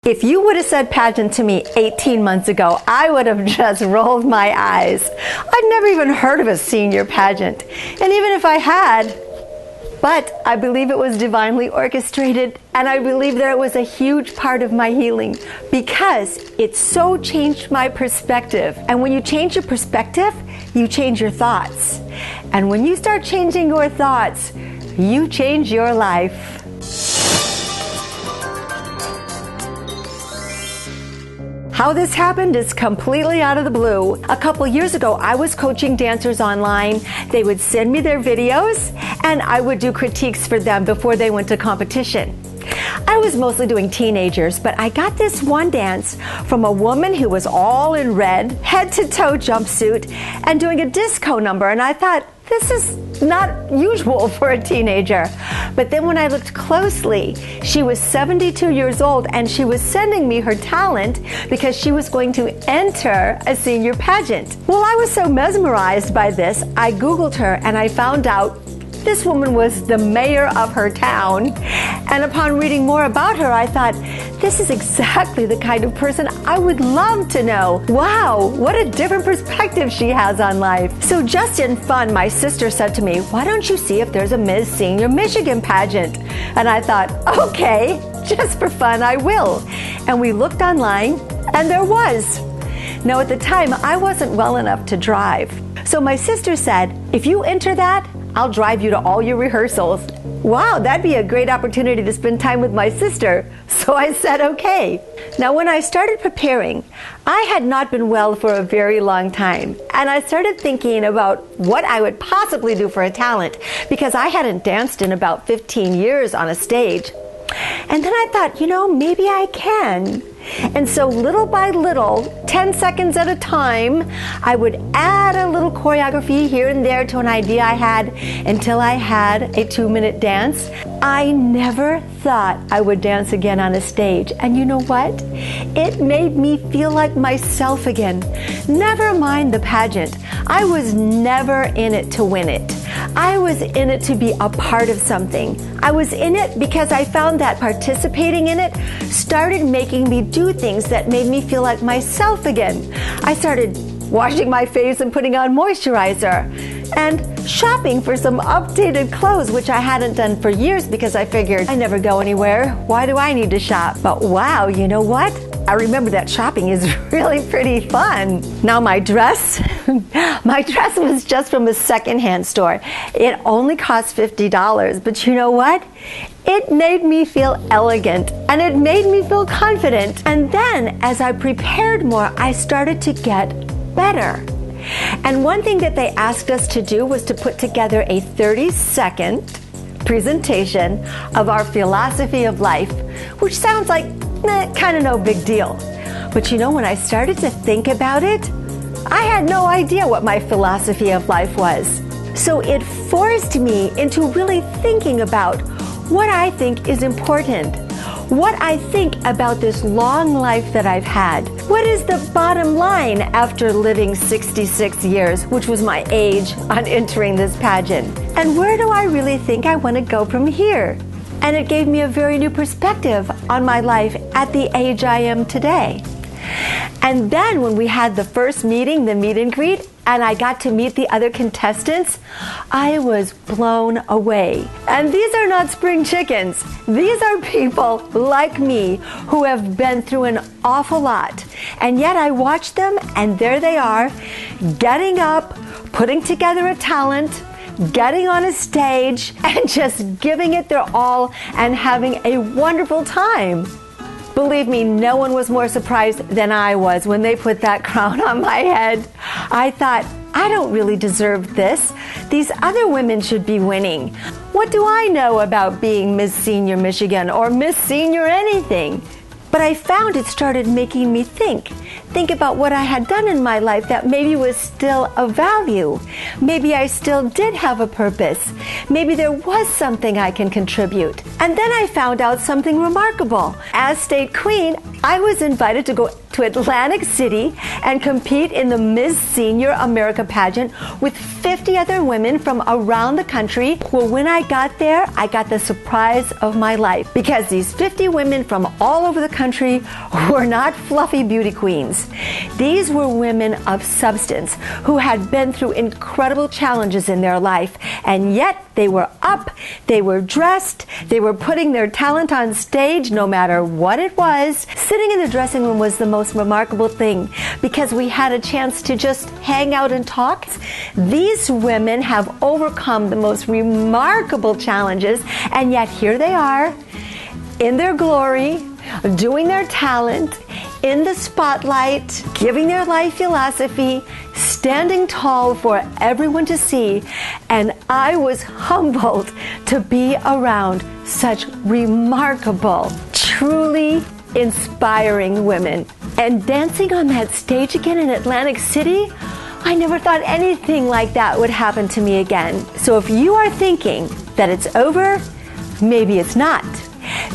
If you would have said pageant to me 18 months ago, I would have just rolled my eyes. I'd never even heard of a senior pageant. And even if I had, but I believe it was divinely orchestrated, and I believe that it was a huge part of my healing because it so changed my perspective. And when you change your perspective, you change your thoughts. And when you start changing your thoughts, you change your life. How this happened is completely out of the blue. A couple years ago, I was coaching dancers online. They would send me their videos, and I would do critiques for them before they went to competition. I was mostly doing teenagers, but I got this one dance from a woman who was all in red, head-to-toe jumpsuit, and doing a disco number, and I thought, this is not usual for a teenager. But then when I looked closely, she was 72 years old and she was sending me her talent because she was going to enter a senior pageant. Well, I was so mesmerized by this, I Googled her and I found out this woman was the mayor of her town. And upon reading more about her, I thought, this is exactly the kind of person I would love to know. Wow, what a different perspective she has on life. So just in fun, my sister said to me, why don't you see if there's a Ms. Senior Michigan pageant? And I thought, okay, just for fun, I will. And we looked online, and there was. Now, at the time, I wasn't well enough to drive. So my sister said, if you enter that, I'll drive you to all your rehearsals. Wow, that'd be a great opportunity to spend time with my sister. So I said, okay. Now, when I started preparing, I had not been well for a very long time. And I started thinking about what I would possibly do for a talent because I hadn't danced in about 15 years on a stage. And then I thought, maybe I can. And so little by little, 10 seconds at a time, I would add a little choreography here and there to an idea I had until I had a 2-minute dance. I never thought I would dance again on a stage. And you know what? It made me feel like myself again. Never mind the pageant. I was never in it to win it. I was in it to be a part of something. I was in it because I found that participating in it started making me do things that made me feel like myself again. I started washing my face and putting on moisturizer and shopping for some updated clothes, which I hadn't done for years because I figured I never go anywhere. Why do I need to shop? But wow, you know what? I remember that shopping is really pretty fun. Now my dress was just from a secondhand store. It only cost $50, but you know what? It made me feel elegant and it made me feel confident. And then as I prepared more, I started to get better. And one thing that they asked us to do was to put together a 30-second presentation of our philosophy of life, which sounds like kind of no big deal. But when I started to think about it, I had no idea what my philosophy of life was. So it forced me into really thinking about what I think is important, what I think about this long life that I've had. What is the bottom line after living 66 years, which was my age on entering this pageant? And where do I really think I want to go from here? And it gave me a very new perspective on my life at the age I am today. And then when we had the first meeting, the meet and greet, and I got to meet the other contestants, I was blown away. And these are not spring chickens. These are people like me who have been through an awful lot. And yet I watch them and there they are, getting up, putting together a talent, getting on a stage and just giving it their all and having a wonderful time. Believe me, no one was more surprised than I was when they put that crown on my head. I thought, I don't really deserve this. These other women should be winning. What do I know about being Miss Senior Michigan or Miss Senior anything? But I found it started making me think about what I had done in my life that maybe was still of value. Maybe I still did have a purpose. Maybe there was something I can contribute. And then I found out something remarkable. As state queen, I was invited to go to Atlantic City and compete in the Miss Senior America pageant with 50 other women from around the country. Well, when I got there, I got the surprise of my life, because these 50 women from all over the country were not fluffy beauty queens. These were women of substance who had been through incredible challenges in their life, and yet they were up, they were dressed, they were putting their talent on stage no matter what it was. Sitting in the dressing room was the most remarkable thing, because we had a chance to just hang out and talk. These women have overcome the most remarkable challenges, and yet here they are in their glory, doing their talent, in the spotlight, giving their life philosophy, standing tall for everyone to see. And I was humbled to be around such remarkable, truly inspiring women. And dancing on that stage again in Atlantic City, I never thought anything like that would happen to me again. So if you are thinking that it's over, maybe it's not.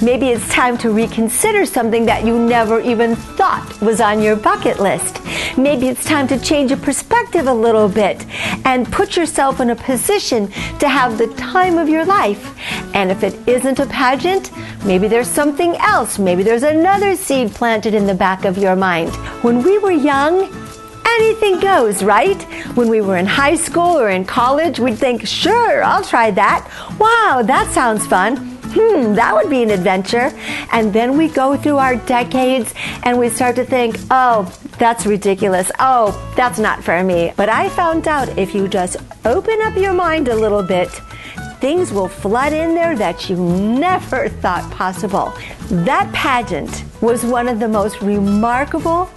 Maybe it's time to reconsider something that you never even thought was on your bucket list. Maybe it's time to change your perspective a little bit and put yourself in a position to have the time of your life. And if it isn't a pageant, maybe there's something else. Maybe there's another seed planted in the back of your mind. When we were young, anything goes, right? When we were in high school or in college, we'd think, sure, I'll try that. Wow, that sounds fun. That would be an adventure. And then we go through our decades and we start to think, oh, that's ridiculous. Oh, that's not for me. But I found out if you just open up your mind a little bit, things will flood in there that you never thought possible. That pageant was one of the most remarkable,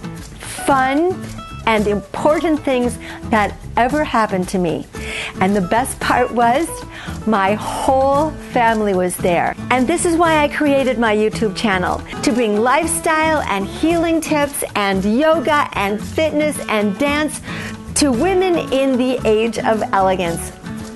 fun, and important things that ever happened to me. And the best part was, my whole family was there. And this is why I created my YouTube channel, to bring lifestyle and healing tips and yoga and fitness and dance to women in the age of elegance.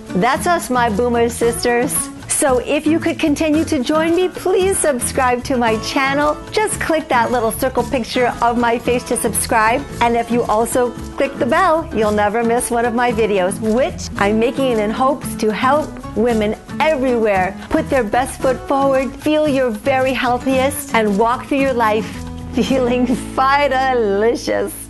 That's us, my boomer sisters. So if you could continue to join me, please subscribe to my channel. Just click that little circle picture of my face to subscribe. And if you also click the bell, you'll never miss one of my videos, which I'm making in hopes to help women everywhere put their best foot forward, feel your very healthiest, and walk through your life feeling fi-delicious.